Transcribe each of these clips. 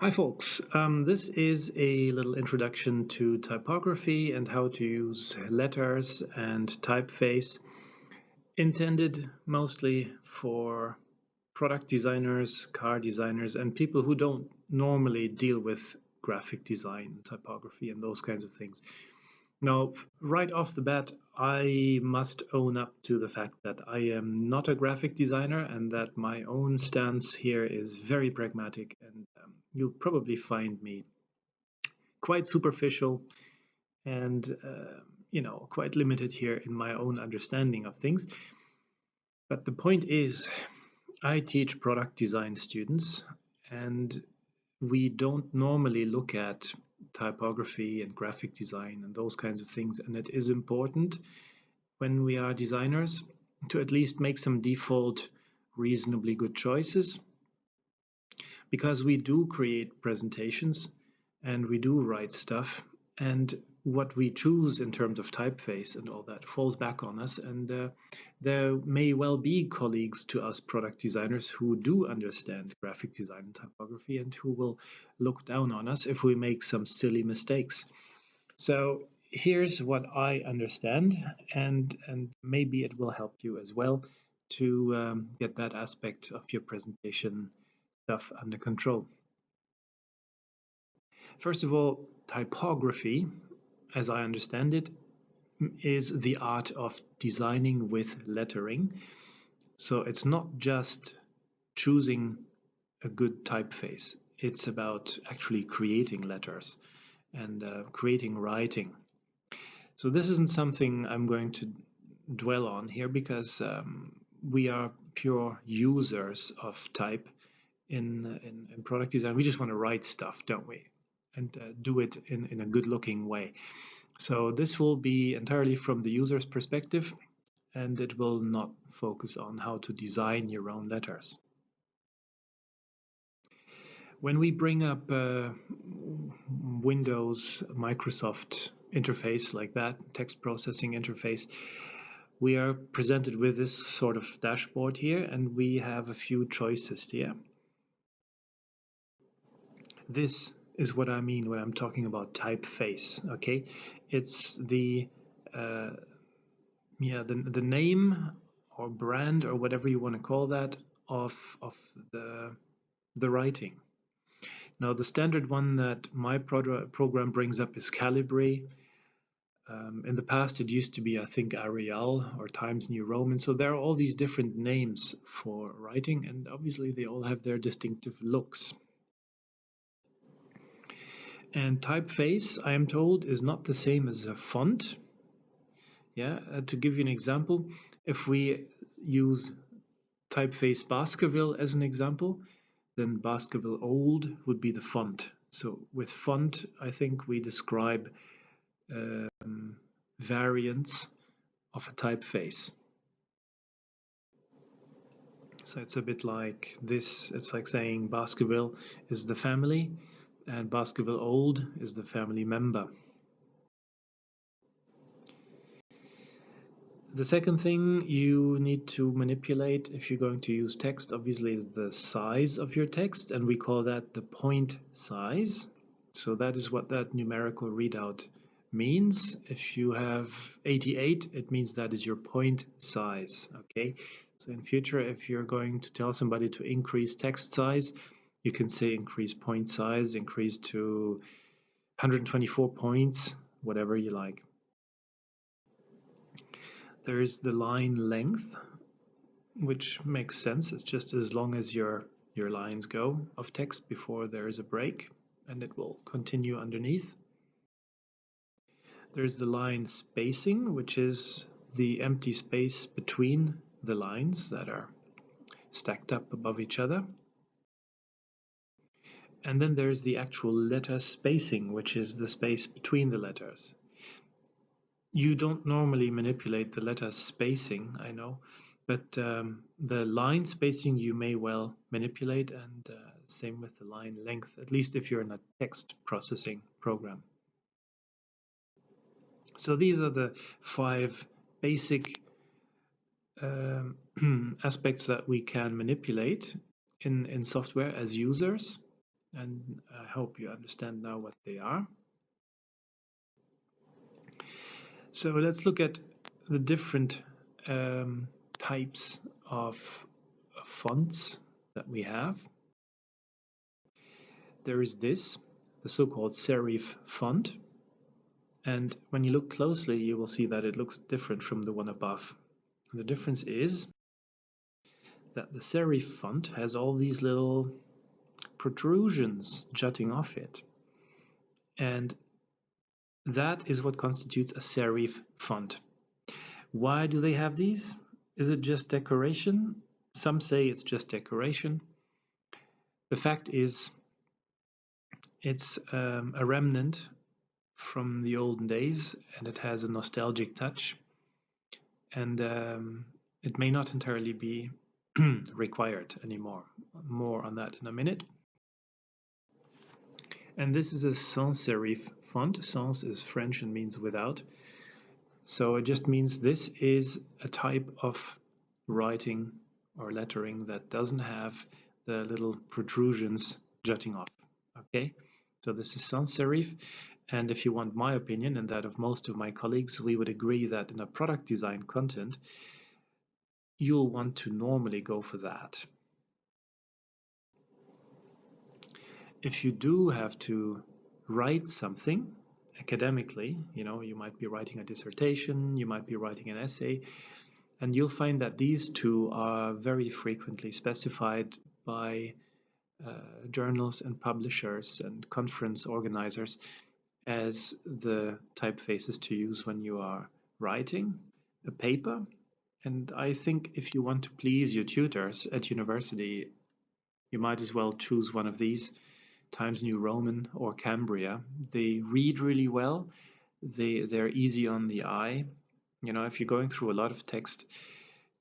Hi folks, this is a little introduction to typography and how to use letters and typeface, intended mostly for product designers, car designers, and people who don't normally deal with graphic design, typography, and those kinds of things. Now, right off the bat, I must own up to the fact that I am not a graphic designer and that my own stance here is very pragmatic, and you'll probably find me quite superficial and quite limited here in my own understanding of things. But the point is, I teach product design students, and we don't normally look at typography and graphic design and those kinds of things. And it is important when we are designers to at least make some default reasonably good choices, because we do create presentations and we do write stuff, and what we choose in terms of typeface and all that falls back on us. And there may well be colleagues to us product designers who do understand graphic design and typography and who will look down on us if we make some silly mistakes. So here's what I understand, and maybe it will help you as well to get that aspect of your presentation stuff under control. First of all, typography, as I understand it, is the art of designing with lettering. So it's not just choosing a good typeface, it's about actually creating letters and creating writing. So this isn't something I'm going to dwell on here, because we are pure users of type in product design. We just want to write stuff, don't we? And do it in a good looking way. So this will be entirely from the user's perspective, and it will not focus on how to design your own letters. When we bring up Windows, Microsoft interface like that, text processing interface, we are presented with this sort of dashboard here, and we have a few choices here. This is what I mean when I'm talking about typeface. Okay, it's the name or brand or whatever you want to call that of the writing. Now, the standard one that my program brings up is Calibri. In the past, it used to be, I think, Arial or Times New Roman. So there are all these different names for writing, and obviously they all have their distinctive looks. And typeface, I am told, is not the same as a font. Yeah, to give you an example, if we use typeface Baskerville as an example, then Baskerville Old would be the font. So with font, I think we describe variants of a typeface. So it's a bit like this. It's like saying Baskerville is the family and Baskerville Old is the family member. The second thing you need to manipulate if you're going to use text, obviously, is the size of your text, and we call that the point size. So that is what that numerical readout means. If you have 88, it means that is your point size. Okay, so in future, if you're going to tell somebody to increase text size, you can say increase point size, increase to 124 points, whatever you like. There is the line length, which makes sense. It's just as long as your lines go of text before there is a break, and it will continue underneath. There's the line spacing, which is the empty space between the lines that are stacked up above each other. And then there's the actual letter spacing, which is the space between the letters. You don't normally manipulate the letter spacing, I know, but the line spacing you may well manipulate, and same with the line length, at least if you're in a text processing program. So these are the 5 basic aspects that we can manipulate in software as users. and I hope you understand now what they are. So let's look at the different types of fonts that we have. There is this, the so-called serif font, and when you look closely you will see that it looks different from the one above. And the difference is that the serif font has all these little protrusions jutting off it, and that is what constitutes a serif font. Why do they have these? Is it just decoration? Some say it's just decoration. The fact is, it's a remnant from the olden days, and it has a nostalgic touch, and it may not entirely be required anymore. More on that in a minute. And this is a sans serif font. Sans is French and means without. So it just means this is a type of writing or lettering that doesn't have the little protrusions jutting off. Okay, so this is sans serif, and if you want my opinion and that of most of my colleagues, we would agree that in a product design content, you'll want to normally go for that. If you do have to write something academically, you might be writing a dissertation, you might be writing an essay, and you'll find that these two are very frequently specified by journals and publishers and conference organizers as the typefaces to use when you are writing a paper. And I think if you want to please your tutors at university, you might as well choose one of these, Times New Roman or Cambria. They read really well. They're easy on the eye. If you're going through a lot of text,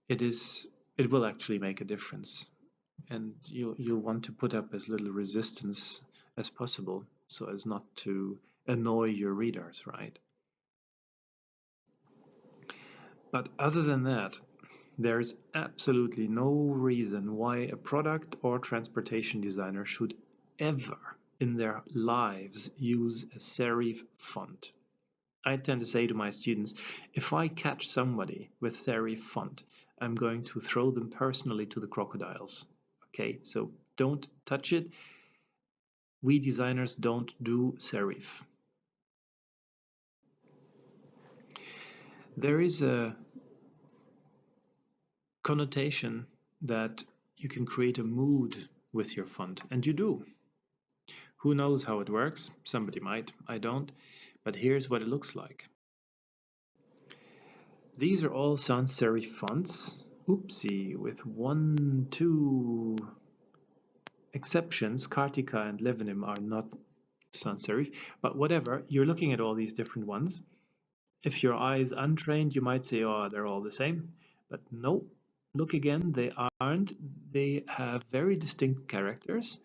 it will actually make a difference, and you'll want to put up as little resistance as possible so as not to annoy your readers, right? But other than that, there's absolutely no reason why a product or transportation designer should ever in their lives use a serif font. I tend to say to my students, if I catch somebody with serif font, I'm going to throw them personally to the crocodiles. Okay, so don't touch it. We designers don't do serif. There is a connotation that you can create a mood with your font, and you do. Who knows how it works? Somebody might, I don't. But here's what it looks like. These are all sans serif fonts. Oopsie, with 2 exceptions. Kartika and Levenim are not sans serif, but whatever, you're looking at all these different ones. If your eye is untrained, you might say, oh, they're all the same. But no, look again, they aren't. They have very distinct characters,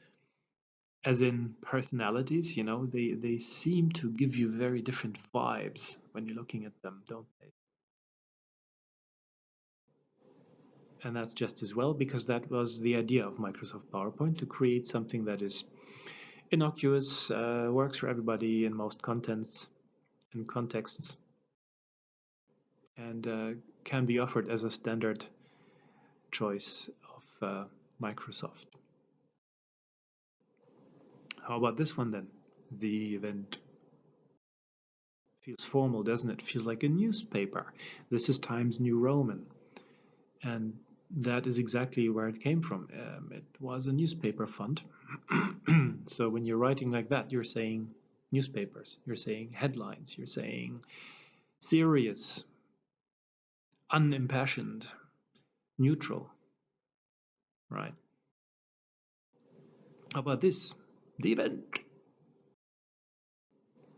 as in personalities, they seem to give you very different vibes when you're looking at them, don't they? And that's just as well, because that was the idea of Microsoft PowerPoint, to create something that is innocuous, works for everybody in most contents and contexts, and can be offered as a standard choice of Microsoft. How about this one then? The event. Feels formal, doesn't it? Feels like a newspaper. This is Times New Roman. And that is exactly where it came from. It was a newspaper font. So when you're writing like that, you're saying newspapers, you're saying headlines, you're saying serious, unimpassioned, neutral, right? How about this? The event.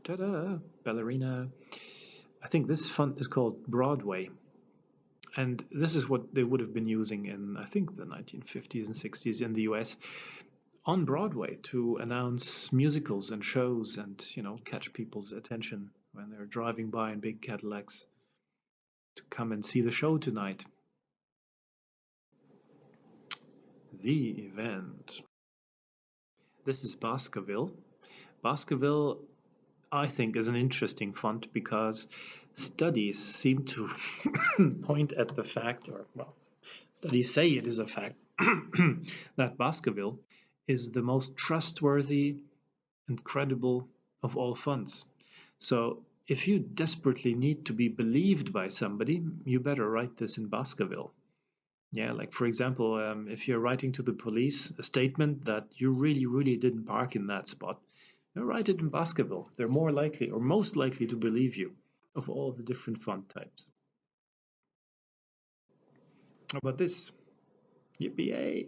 Ta-da! Ballerina. I think this font is called Broadway. And this is what they would have been using in, I think, the 1950s and 60s in the US on Broadway to announce musicals and shows and, catch people's attention when they're driving by in big Cadillacs to come and see the show tonight. The event. This is Baskerville. Baskerville, I think, is an interesting font because studies seem to point at the fact, or well, studies say it is a fact, that Baskerville is the most trustworthy and credible of all fonts. So if you desperately need to be believed by somebody, you better write this in Baskerville. Yeah, like for example, if you're writing to the police a statement that you really, really didn't park in that spot, you write it in Baskerville. They're more likely or most likely to believe you of all the different font types. How about this? Yippee!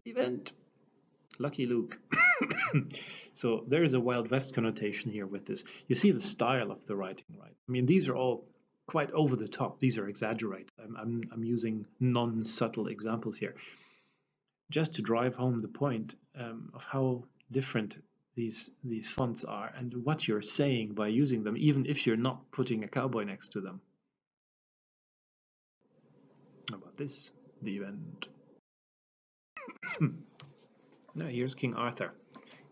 Event! Lucky Luke. So there is a Wild West connotation here with this. You see the style of the writing, right? I mean, these are all quite over the top. These are exaggerated. I'm using non-subtle examples here, just to drive home the point of how different these fonts are and what you're saying by using them, even if you're not putting a cowboy next to them. How about this? The event. Now here's King Arthur,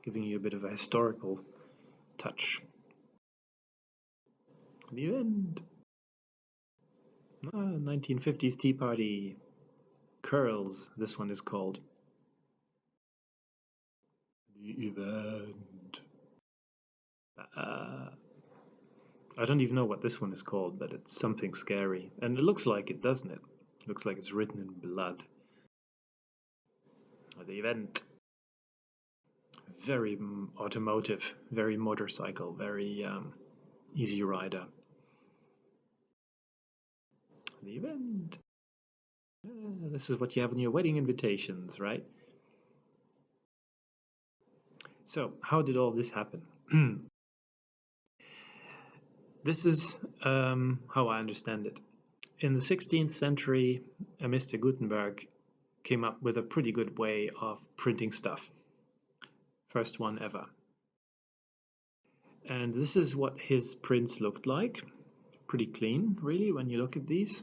giving you a bit of a historical touch. The event. 1950s Tea Party. Curls, this one is called. The event. I don't even know what this one is called, but it's something scary. And it looks like it, doesn't it? It looks like it's written in blood. The event. Very automotive, very motorcycle, very easy rider. The event. This is what you have in your wedding invitations, right? So, how did all this happen? This is how I understand it. In the 16th century, Mr. Gutenberg came up with a pretty good way of printing stuff. First one ever. And this is what his prints looked like. Pretty clean, really, when you look at these.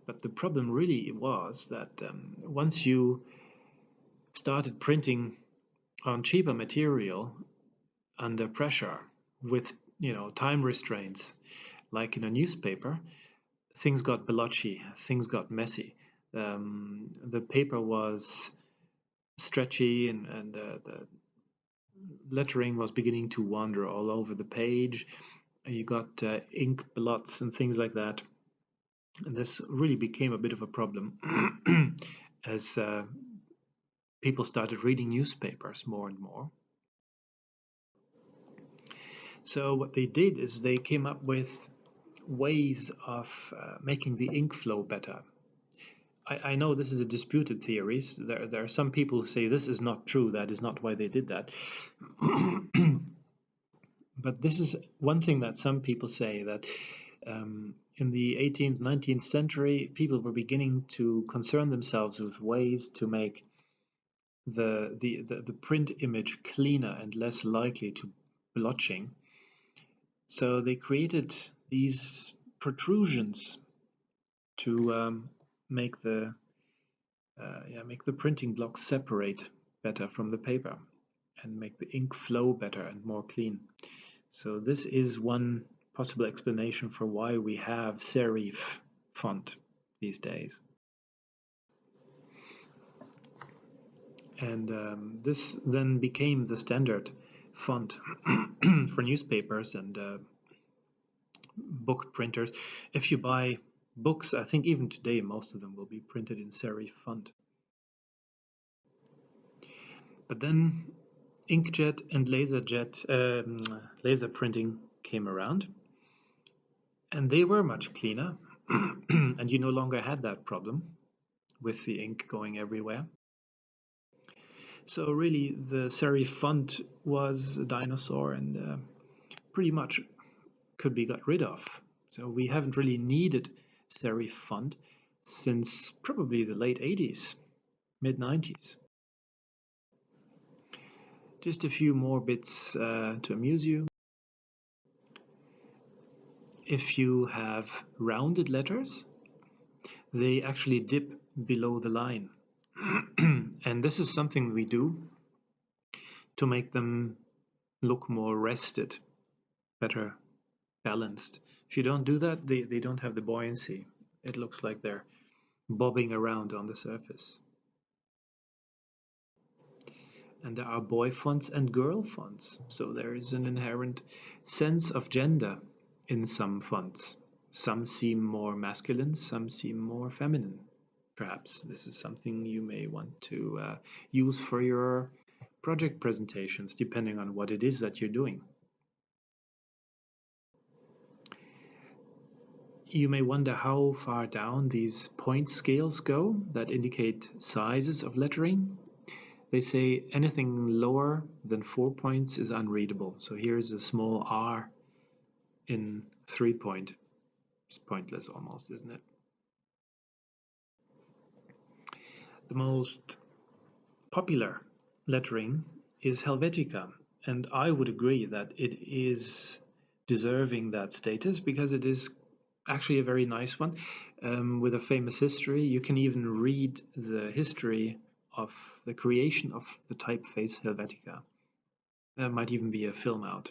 But the problem really was that once you started printing on cheaper material under pressure with, time restraints, like in a newspaper, things got blotchy, things got messy. The paper was stretchy, and the lettering was beginning to wander all over the page. You got ink blots and things like that. And this really became a bit of a problem as people started reading newspapers more and more. So what they did is they came up with ways of making the ink flow better. I know this is a disputed theory. There are some people who say this is not true, that is not why they did that. But this is one thing that some people say, that in the 18th, 19th century, people were beginning to concern themselves with ways to make the print image cleaner and less likely to blotching. So they created these protrusions to make the printing blocks separate better from the paper and make the ink flow better and more clean. So this is one possible explanation for why we have serif font these days. And this then became the standard font for newspapers and book printers. If you buy books, I think even today most of them will be printed in serif font. But then inkjet and laser printing came around, and they were much cleaner, and you no longer had that problem with the ink going everywhere. So really, the serif font was a dinosaur and pretty much could be got rid of. So we haven't really needed serif font since probably the late 80s, mid 90s. Just a few more bits to amuse you. If you have rounded letters, they actually dip below the line. And this is something we do to make them look more rested, better balanced. If you don't do that, they don't have the buoyancy. It looks like they're bobbing around on the surface. And there are boy fonts and girl fonts, so there is an inherent sense of gender in some fonts. Some seem more masculine, some seem more feminine. Perhaps this is something you may want to use for your project presentations, depending on what it is that you're doing. You may wonder how far down these point scales go that indicate sizes of lettering. They say anything lower than 4 points is unreadable. So here's a small r in 3 point. It's pointless almost, isn't it? The most popular lettering is Helvetica, and I would agree that it is deserving that status because it is actually a very nice one with a famous history. You can even read the history of the creation of the typeface Helvetica. There might even be a film out.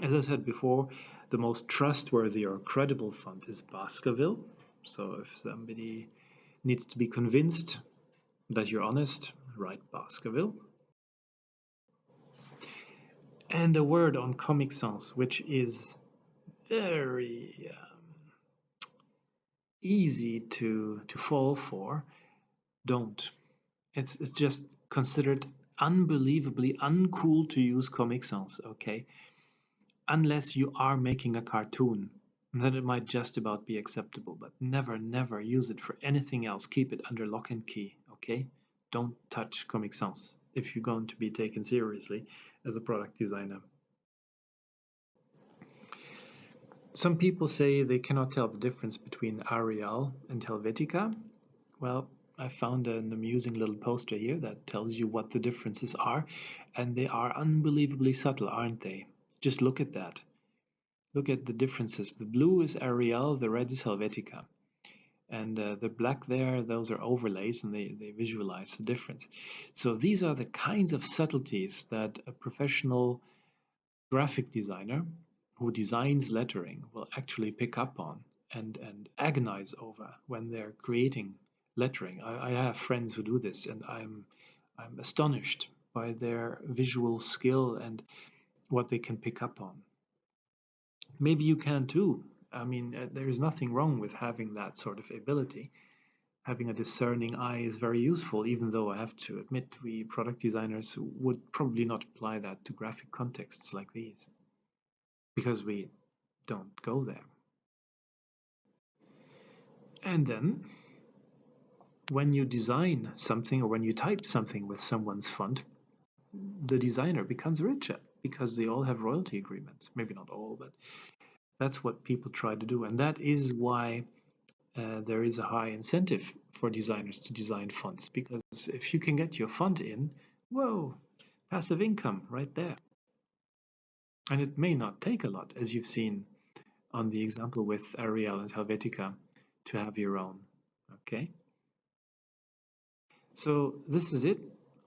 As I said before, the most trustworthy or credible font is Baskerville. So if somebody needs to be convinced that you're honest, write Baskerville. And a word on Comic Sans, which is very easy to fall for. Don't. It's just considered unbelievably uncool to use Comic Sans, okay? Unless you are making a cartoon, then it might just about be acceptable, but never, never use it for anything else. Keep it under lock and key, okay? Don't touch Comic Sans if you're going to be taken seriously as a product designer. Some people say they cannot tell the difference between Arial and Helvetica. Well, I found an amusing little poster here that tells you what the differences are, and they are unbelievably subtle, aren't they? Just look at that. Look at the differences. The blue is Arial, the red is Helvetica. And the black there, those are overlays, and they visualize the difference. So these are the kinds of subtleties that a professional graphic designer who designs lettering will actually pick up on and agonize over when they're creating lettering. I have friends who do this, and I'm astonished by their visual skill and what they can pick up on. Maybe you can too. I mean, there is nothing wrong with having that sort of ability. Having a discerning eye is very useful, even though I have to admit we product designers would probably not apply that to graphic contexts like these because we don't go there. And then, when you design something or when you type something with someone's font, the designer becomes richer because they all have royalty agreements. Maybe not all, but that's what people try to do. And that is why there is a high incentive for designers to design fonts, because if you can get your font in, whoa, passive income right there. And it may not take a lot, as you've seen on the example with Arial and Helvetica, to have your own. Okay? So this is it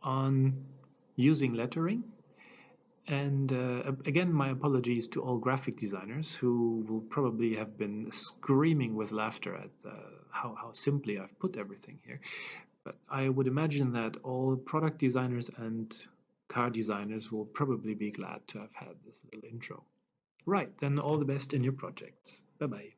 on using lettering. And again, my apologies to all graphic designers who will probably have been screaming with laughter at how simply I've put everything here. But I would imagine that all product designers and car designers will probably be glad to have had this little intro. Right, then all the best in your projects. Bye-bye.